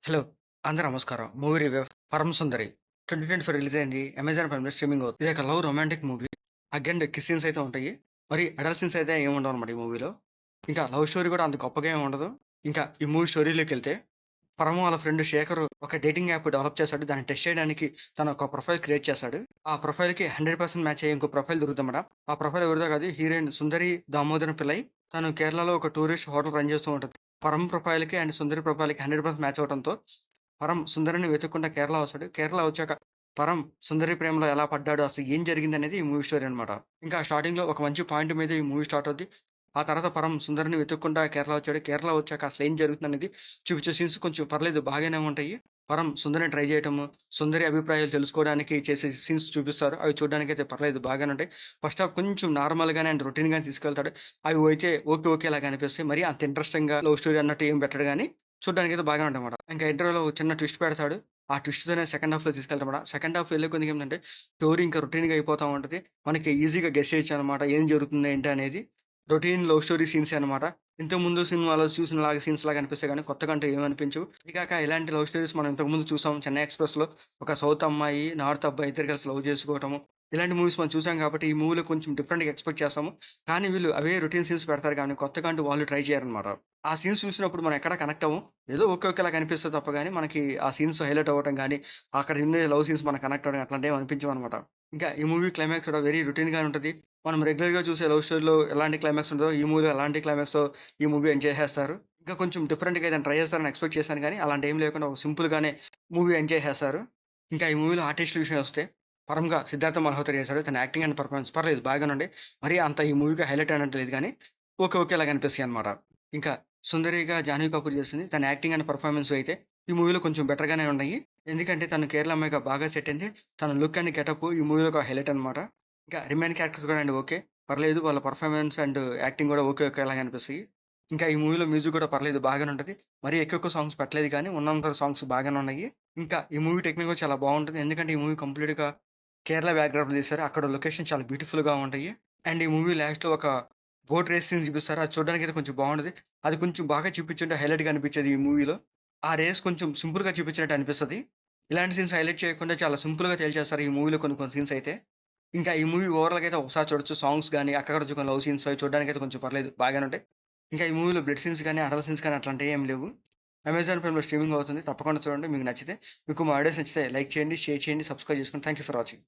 Hello! అందరూ నమస్కారం. Movie review 'పరమ సుందరి' 2024 రిలీజ్ అయింది. అమెజాన్ ప్రైమ్‌లో స్ట్రీమింగ్ అవుతుంది. ఇది ఒక love romantic movie. Again kiss scenes అయితే ఉంటాయి. మరి అడల్ట్ సీన్స్ అయితే ఏమి ఉండవనమాట ఈ మూవీలో. ఇంకా లవ్ స్టోరీ కూడా అంత గొప్పగా ఏమి ఉండదు. ఇంకా ఈ మూవీ స్టోరీలోకెళ్తే పరమ వాళ్ళ ఫ్రెండ్ శేఖరు ఒక డేటింగ్ యాప్ డెవలప్ చేశాడు. దాన్ని టెస్ట్ చేయడానికి తను ఒక ప్రొఫైల్ క్రియేట్ చేశాడు. ఆ ప్రొఫైల్‌కి 100% మ్యాచ్ అయ్యే ఇంకో ప్రొఫైల్ దొరుకుతుందన్నమాట. ఆ ప్రొఫైల్ ఎవరిదో కాదు, హీరోయిన్ సుందరి దామోదరం పిల్లై. తను కేరళలో ఒక టూరిస్ట్ హోటల్ రన్ చేస్తూ ఉంటది. పరమ ప్రొఫైల్‌కి అండ్ సుందరి ప్రొఫైల్‌కి 100% మ్యాచ్ అవ్వడంతో పరం సుందరిని వెతుక్కుంటా కేరళ వస్తాడు. కేరళ వచ్చాక పరం సుందరి ప్రేమలో ఎలా పడ్డాడు? అసలు ఏం జరిగిందనేది ఈ మూవీ స్టోరీ అనమాట. ఇంకా స్టార్టింగ్‌లో ఒక మంచి పాయింట్ మీద ఈ మూవీ స్టార్ట్ అవుద్ది. ఆ తర్వాత పరం సుందరిని వెతుక్కుంటా కేరళ వచ్చాడు. కేరళ వచ్చాక అసలు ఏం జరుగుతుందనేది చూపించే సీన్స్ కొంచెం పర్లేదు బాగానే ఉంటాయి. పరం సుందరిని ట్రై చేయటము, సుందరి అభిప్రాయాలు తెలుసుకోవడానికి చేసే సీన్స్ చూపిస్తారు. అవి చూడడానికైతే పర్లేదు బాగానే ఉంటాయి. ఫస్ట్ హాఫ్ కొంచెం నార్మల్‌గానే అండ్ రొటీన్‌గానే తీసుకెళ్తాడు. అవి అయితే ఓకే. ఓకేలాగా అనిపిస్తాయి. మరీ అంత ఇంట్రెస్టింగ్‌గా లవ్ స్టోరీ అన్నట్టు ఏం పెట్టడు గానీ చూడ్డానికైతే బాగానే ఉంటాయన్నమాట. ఇంకా ఇంటర్వ్యూలో ఒక చిన్న ట్విస్ట్ పెడతాడు. ఆ ట్విస్ట్‌తోనే సెకండ్ హాఫ్‌లో తీసుకెళ్తాడన్నమాట. సెకండ్ హాఫ్ వెళ్ళే కొద్దిగా ఏంటంటే స్టోరీ ఇంకా రొటీన్‌గా అయిపోతా ఉంటది. మనకి ఈజీగా గెస్ చేయొచ్చన్నమాట. ఏం జరుగుతుంది ఏంటి అనేది. రొటీన్ లవ్ స్టోరీ సీన్సే అన్నమాట. ఇంతకుముందు సినిమాలో చూసినలాగా సీన్స్ లాగా అనిపిస్తాయి గానీ కొత్తగా అంటూ ఏమి అనిపించవు. ఇది కాక ఇలాంటి లవ్ స్టోరీస్ మనం ఇంతకుముందు చూసాం 'చెన్నై ఎక్స్‌ప్రెస్‌లో' ఒక సౌత్ అమ్మాయి, నార్త్ అబ్బాయి ఇద్దరు కలిసి లవ్ చేసుకోవటము. ఇలాంటి మూవీస్ మనం చూసాం కాబట్టి ఈ మూవీలో కొంచెం డిఫరెంట్‌గా ఎక్స్‌పెక్ట్ చేస్తాము. కానీ వీళ్ళు అవే రొటీన్ సీన్స్ పెడతారు గానీ కొత్తగా అంటూ వాళ్ళు ట్రై చేయరన్నమాట. ఆ సీన్స్ చూసినప్పుడు మనం ఎక్కడ కనెక్ట్ అవ్వం. ఏదో ఓకే. ఓకేలా కనిపిస్తది తప్ప గాని, మనకి ఆ సీన్స్ హైలైట్ అవ్వటం గాని, అక్కడ ఉండే లవ్ సీన్స్ మనకు కనెక్ట్ అవ్వడం అట్లాంటివి అనిపించవనమాట. ఇంకా ఈ మూవీ క్లైమాక్స్ కూడా వెరీ రొటీన్‌గానే ఉంటది. మనం రెగ్యులర్‌గా చూసే లవ్ స్టోరీలో ఎలాంటి క్లైమాక్స్ ఉంటదో, ఈ మూవీలో ఎలాంటి క్లైమాక్సో ఈ మూవీ ఎండ్ చేసేస్తారు. ఇంకా కొంచెం డిఫరెంట్‌గా ఏదైనా ట్రై చేస్తారని ఎక్స్‌పెక్ట్ చేశాను గానీ, అలాంటియేం లేకుండా ఒక సింపుల్‌గానే మూవీ ఎండ్ చేసేస్తారు. ఇంకా ఈ మూవీలో ఆర్టిస్టుల విషయానికొస్తే, పరంగా సిద్ధార్థ మల్హోత్రా చేశాడు. తన యాక్టింగ్ అండ్ పెర్ఫార్మెన్స్ పర్లేదు బాగానే ఉంది. మరీ అంత ఈ మూవీకి హైలైట్ అయినట్టు లేదు గానీ, ఓకే. ఓకేలాగా అనిపిస్తాయన్నమాట. ఇంకా సుందరిగా 'జాహ్నవి కపూర్' చేసింది. తన యాక్టింగ్ అండ్ పెర్ఫార్మెన్స్ అయితే ఈ మూవీలో కొంచెం బెటర్‌గానే ఉన్నాయి. ఎందుకంటే తను కేరళ అమ్మాయిగా బాగా సెట్ అయింది. తన లుక్ అండ్ గెటప్ ఈ మూవీలో ఒక హైలైట్ అన్నమాట. ఇంకా రిమైన్ క్యారెక్టర్స్ కూడా అండి ఓకే. పర్లేదు వాళ్ళ పెర్ఫార్మెన్స్ అండ్ యాక్టింగ్ కూడా ఓకే. ఓకేలాగా అనిపిస్తాయి. ఇంకా ఈ మూవీలో మ్యూజిక్ కూడా పర్లేదు బాగానే ఉంటది. మరీ ఎక్కువ సాంగ్స్ పెట్టలేదు కానీ ఉన్నంత సాంగ్స్ బాగానే ఉన్నాయి. ఇంకా ఈ మూవీ టెక్నిక్ కూడా చాలా బావుంటది. ఎందుకంటే ఈ మూవీ కంప్లీట్‌గా కేరళ బ్యాక్‌డ్రాప్‌లో తీశారు. అక్కడ లొకేషన్ చాలా బ్యూటిఫుల్‌గా ఉంటాయి. అండ్ ఈ మూవీ లాస్ట్‌లో ఒక బోట్ రేస్ సీన్ చూపిస్తారు. అది చూడడానికైతే కొంచెం బావుంటది. అది కొంచెం బాగా చూపించుంటే హైలైట్‌గా అనిపించేది ఈ మూవీలో. ఆ రేస్ కొంచెం సింపుల్‌గా చూపించినట్టు అనిపిస్తది. ఇలాంటి సీన్స్ హైలైట్ చేయకుండా చాలా సింపుల్‌గా తేల్చేస్తారు ఈ మూవీలో కొన్ని కొన్ని సీన్స్ అయితే. ఇంకా ఈ మూవీ ఓవరాల్‌గా అయితే ఒకసారి చూడొచ్చు. సాంగ్స్ గాని, అక్కడక్కడ కొన్ని లవ్ సీన్స్ అవి చూడడానికైతే కొంచెం పర్లేదు బాగానే ఉంటాయి. ఇంకా ఈ మూవీలో బ్లడ్ సీన్స్ గాని, అడల్ట్ సీన్స్ కానీ అట్లాంటివి ఏమి లేవు. అమెజాన్ ప్రైమ్‌లో స్ట్రీమింగ్ అవుతుంది. తప్పకుండా చూడండి. మీకు నచ్చితే మీకు మా వీడియోస్ నచ్చితే లైక్ చేయండి, షేర్ చేయండి, సబ్స్క్రైబ్ చేసుకోండి. Thank you for watching.